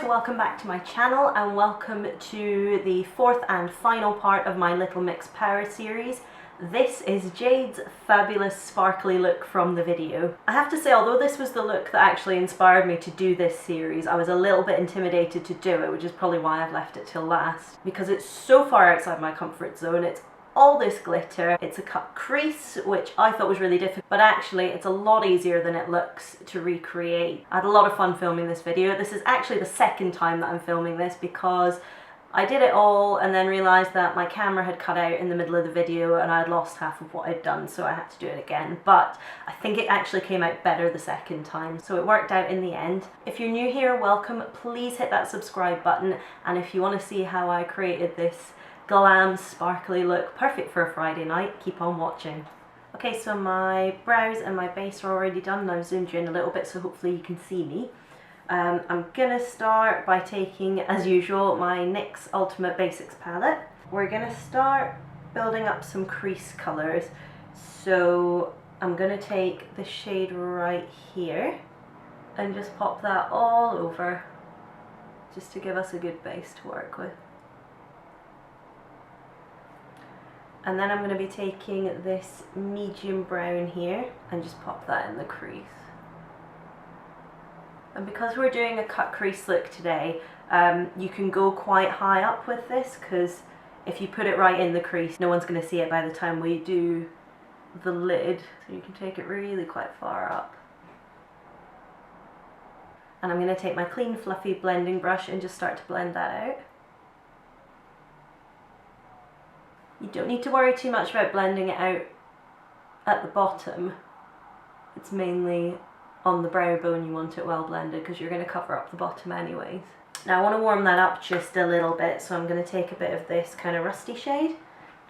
so welcome back to my channel and welcome to the fourth and final part of my Little Mix Power series. This is Jade's fabulous sparkly look from the video. I have to say, although this was the look that actually inspired me to do this series, I was a little bit intimidated to do it, which is probably why I've left it till last, because it's so far outside my comfort zone. It's all this glitter, it's a cut crease, which I thought was really difficult, but actually it's a lot easier than it looks to recreate. I had a lot of fun filming this video. This is actually the second time that I'm filming this because I did it all and then realised that my camera had cut out in the middle of the video and I had lost half of what I'd done, so I had to do it again. But I think it actually came out better the second time, so it worked out in the end. If you're new here, welcome. Please hit that subscribe button, and if you want to see how I created this glam sparkly look perfect for a Friday night, keep on watching. Okay, so my brows and my base are already done and I've zoomed you in a little bit so hopefully you can see me. I'm gonna start by taking, as usual, my NYX Ultimate Basics palette. We're gonna start building up some crease colours, so I'm gonna take the shade right here and just pop that all over just to give us a good base to work with. And then I'm going to be taking this medium brown here and just pop that in the crease. And because we're doing a cut crease look today, you can go quite high up with this, because if you put it right in the crease, no one's going to see it by the time we do the lid. So you can take it really quite far up. And I'm going to take my clean fluffy blending brush and just start to blend that out. You don't need to worry too much about blending it out at the bottom. It's mainly on the brow bone you want it well blended, because you're going to cover up the bottom anyways. Now I want to warm that up just a little bit, so I'm going to take a bit of this kind of rusty shade,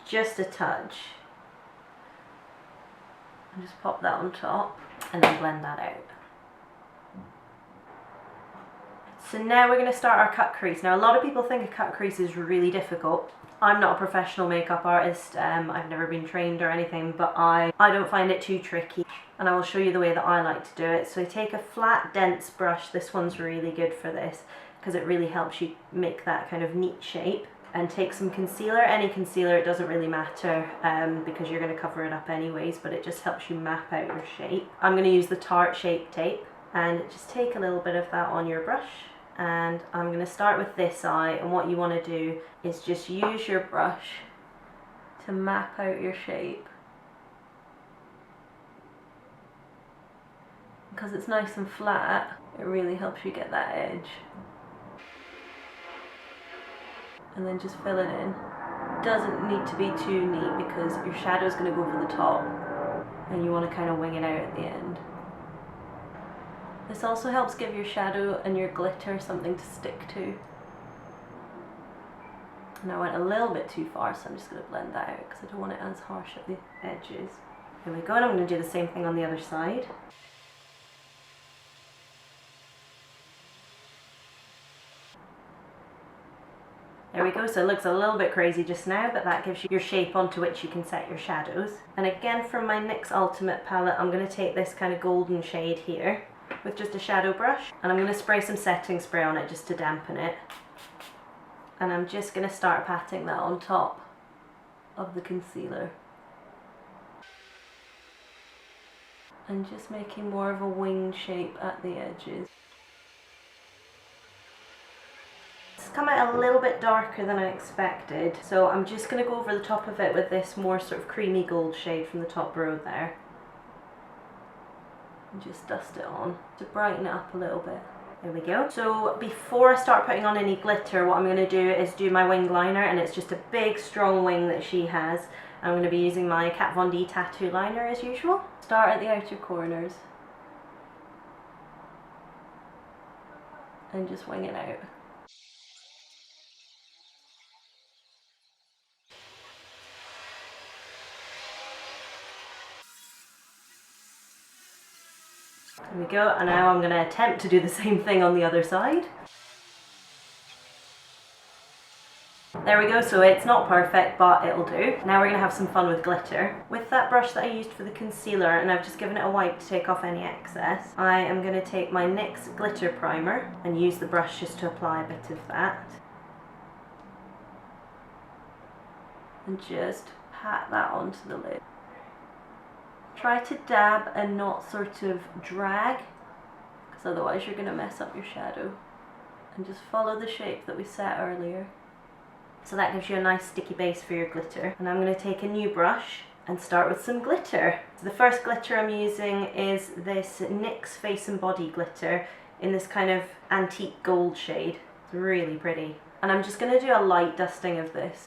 just a touch, and just pop that on top and then blend that out. So now we're going to start our cut crease. Now a lot of people think a cut crease is really difficult. I'm not a professional makeup artist, I've never been trained or anything, but I don't find it too tricky, and I will show you the way that I like to do it. So I take a flat dense brush. This one's really good for this because it really helps you make that kind of neat shape. And take some concealer, any concealer, it doesn't really matter because you're going to cover it up anyways, but it just helps you map out your shape. I'm going to use the Tarte Shape Tape and just take a little bit of that on your brush. And I'm going to start with this eye, and what you want to do is just use your brush to map out your shape. Because it's nice and flat, it really helps you get that edge. And then just fill it in. Doesn't need to be too neat because your shadow is going to go over the top and you want to kind of wing it out at the end. This also helps give your shadow and your glitter something to stick to. And I went a little bit too far, so I'm just going to blend that out because I don't want it as harsh at the edges. Here we go, and I'm going to do the same thing on the other side. There we go, so it looks a little bit crazy just now, but that gives you your shape onto which you can set your shadows. And again, from my NYX Ultimate palette, I'm going to take this kind of golden shade here with just a shadow brush, and I'm going to spray some setting spray on it just to dampen it. And I'm just going to start patting that on top of the concealer. And just making more of a wing shape at the edges. It's come out a little bit darker than I expected, so I'm just going to go over the top of it with this more sort of creamy gold shade from the top row there. And just dust it on to brighten it up a little bit. There we go. So before I start putting on any glitter, what I'm going to do is do my wing liner, and it's just a big strong wing that she has. I'm going to be using my Kat Von D tattoo liner as usual. Start at the outer corners and just wing it out. There we go, and now I'm going to attempt to do the same thing on the other side. There we go, so it's not perfect, but it'll do. Now we're going to have some fun with glitter. With that brush that I used for the concealer, and I've just given it a wipe to take off any excess, I am going to take my NYX glitter primer and use the brush just to apply a bit of that. And just pat that onto the lid. Try to dab and not sort of drag, because otherwise you're going to mess up your shadow. And just follow the shape that we set earlier. So that gives you a nice sticky base for your glitter. And I'm going to take a new brush and start with some glitter. So the first glitter I'm using is this NYX Face and Body glitter in this kind of antique gold shade. It's really pretty. And I'm just going to do a light dusting of this.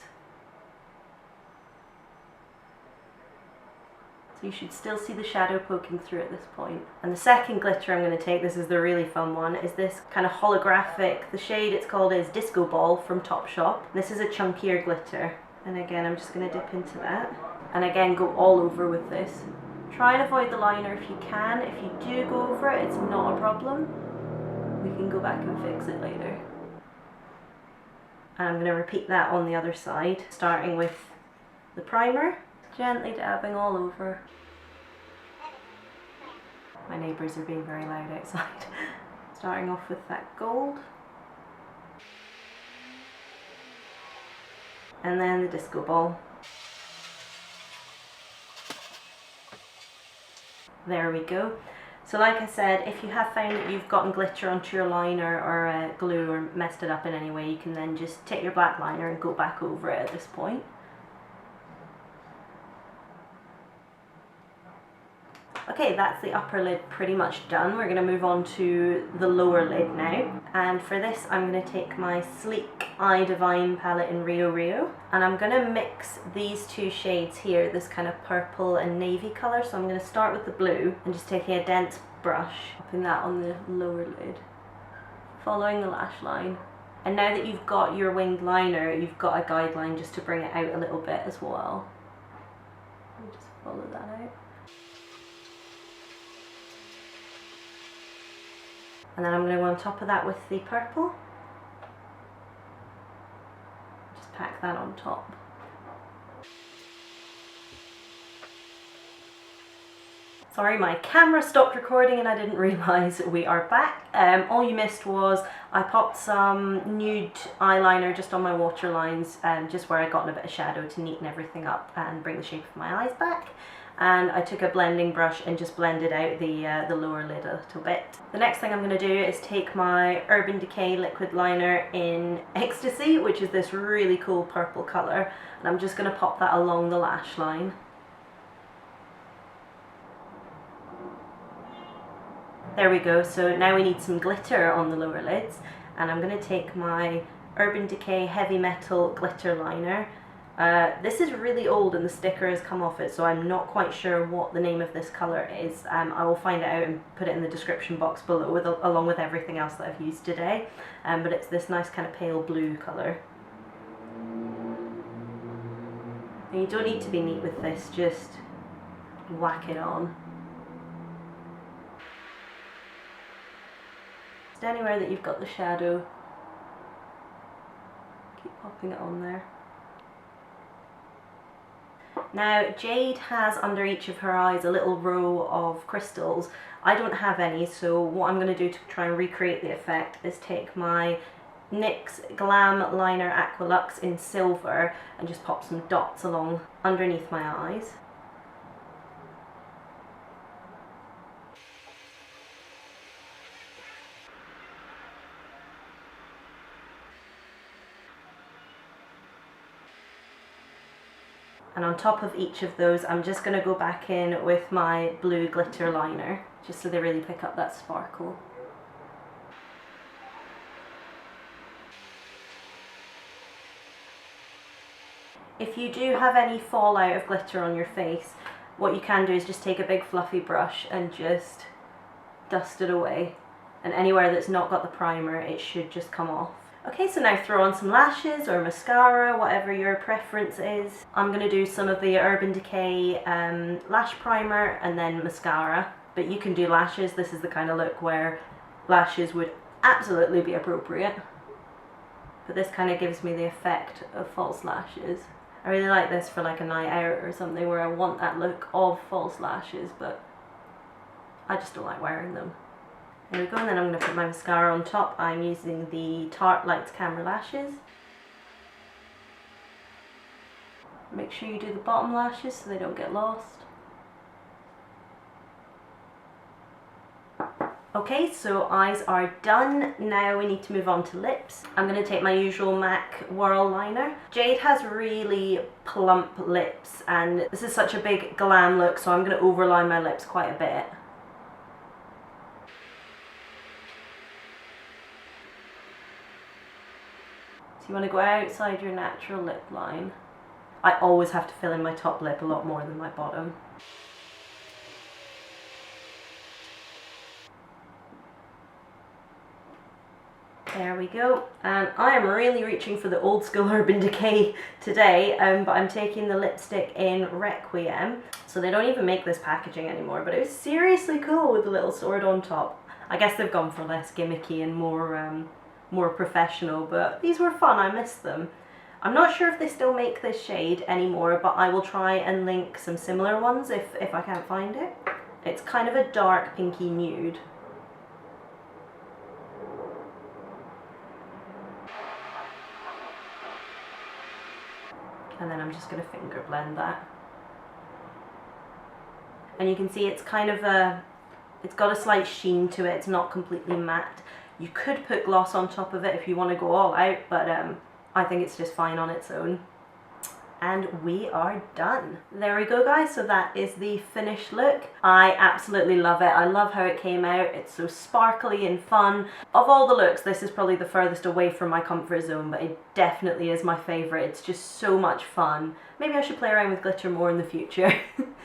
So you should still see the shadow poking through at this point. And the second glitter I'm going to take, this is the really fun one, is this kind of holographic, the shade it's called is Disco Ball from Topshop. This is a chunkier glitter. And again, I'm just going to dip into that. And again, go all over with this. Try and avoid the liner if you can. If you do go over it, it's not a problem. We can go back and fix it later. And I'm going to repeat that on the other side, starting with the primer. Gently dabbing all over. My neighbours are being very loud outside. Starting off with that gold. And then the disco ball. There we go. So like I said, if you have found that you've gotten glitter onto your liner or glue or messed it up in any way, you can then just take your black liner and go back over it at this point. Okay, that's the upper lid pretty much done. We're going to move on to the lower lid now. And for this, I'm going to take my Sleek Eye Divine palette in Rio Rio. And I'm going to mix these two shades here, this kind of purple and navy colour. So I'm going to start with the blue and just taking a dense brush, putting that on the lower lid, following the lash line. And now that you've got your winged liner, you've got a guideline just to bring it out a little bit as well. And just follow that out. And then I'm going to go on top of that with the purple. Just pack that on top. Sorry, my camera stopped recording and I didn't realise we are back. All you missed was I popped some nude eyeliner just on my waterlines, just where I got in a bit of shadow to neaten everything up and bring the shape of my eyes back. And I took a blending brush and just blended out the lower lid a little bit. The next thing I'm going to do is take my Urban Decay liquid liner in Ecstasy, which is this really cool purple colour, and I'm just going to pop that along the lash line. There we go, so now we need some glitter on the lower lids, and I'm going to take my Urban Decay Heavy Metal glitter liner. This is really old and the sticker has come off it, so I'm not quite sure what the name of this colour is. I will find it out and put it in the description box below along with everything else that I've used today. But it's this nice kind of pale blue colour. And you don't need to be neat with this, just whack it on. Just anywhere that you've got the shadow, keep popping it on there. Now, Jade has under each of her eyes a little row of crystals. I don't have any, so what I'm going to do to try and recreate the effect is take my NYX Glam Liner Aqua Luxe in silver and just pop some dots along underneath my eyes. And on top of each of those, I'm just going to go back in with my blue glitter liner, just so they really pick up that sparkle. If you do have any fallout of glitter on your face, what you can do is just take a big fluffy brush and just dust it away. And anywhere that's not got the primer, it should just come off. Okay, so now throw on some lashes or mascara, whatever your preference is. I'm going to do some of the Urban Decay lash primer and then mascara, but you can do lashes. This is the kind of look where lashes would absolutely be appropriate. but this kind of gives me the effect of false lashes. I really like this for like a night out or something where I want that look of false lashes, but I just don't like wearing them. There we go, and then I'm going to put my mascara on top. I'm using the Tarte Lights Camera Lashes. Make sure you do the bottom lashes so they don't get lost. Okay, so eyes are done. Now we need to move on to lips. I'm going to take my usual MAC Whirl liner. Jade has really plump lips and this is such a big glam look, so I'm going to overline my lips quite a bit. So you want to go outside your natural lip line. I always have to fill in my top lip a lot more than my bottom. There we go, and I am really reaching for the old school Urban Decay today, but I'm taking the lipstick in Requiem. So they don't even make this packaging anymore, but it was seriously cool with the little sword on top. I guess they've gone for less gimmicky and more professional, but these were fun, I missed them. I'm not sure if they still make this shade anymore, but I will try and link some similar ones if I can't find it. It's kind of a dark pinky nude. And then I'm just going to finger blend that. And you can see it's kind of it's got a slight sheen to it, it's not completely matte. You could put gloss on top of it if you want to go all out, but I think it's just fine on its own. And we are done. There we go guys, so that is the finished look. I absolutely love it. I love how it came out. It's so sparkly and fun. Of all the looks, this is probably the furthest away from my comfort zone, but it definitely is my favourite. It's just so much fun. Maybe I should play around with glitter more in the future.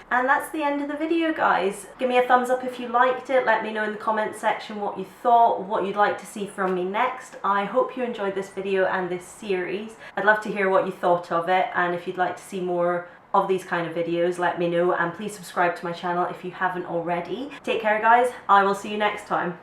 And that's the end of the video guys. Give me a thumbs up if you liked it. Let me know in the comments section what you thought, what you'd like to see from me next. I hope you enjoyed this video and this series. I'd love to hear what you thought of it, and if you'd like to see more of these kind of videos, let me know, and please subscribe to my channel if you haven't already. Take care guys, I will see you next time.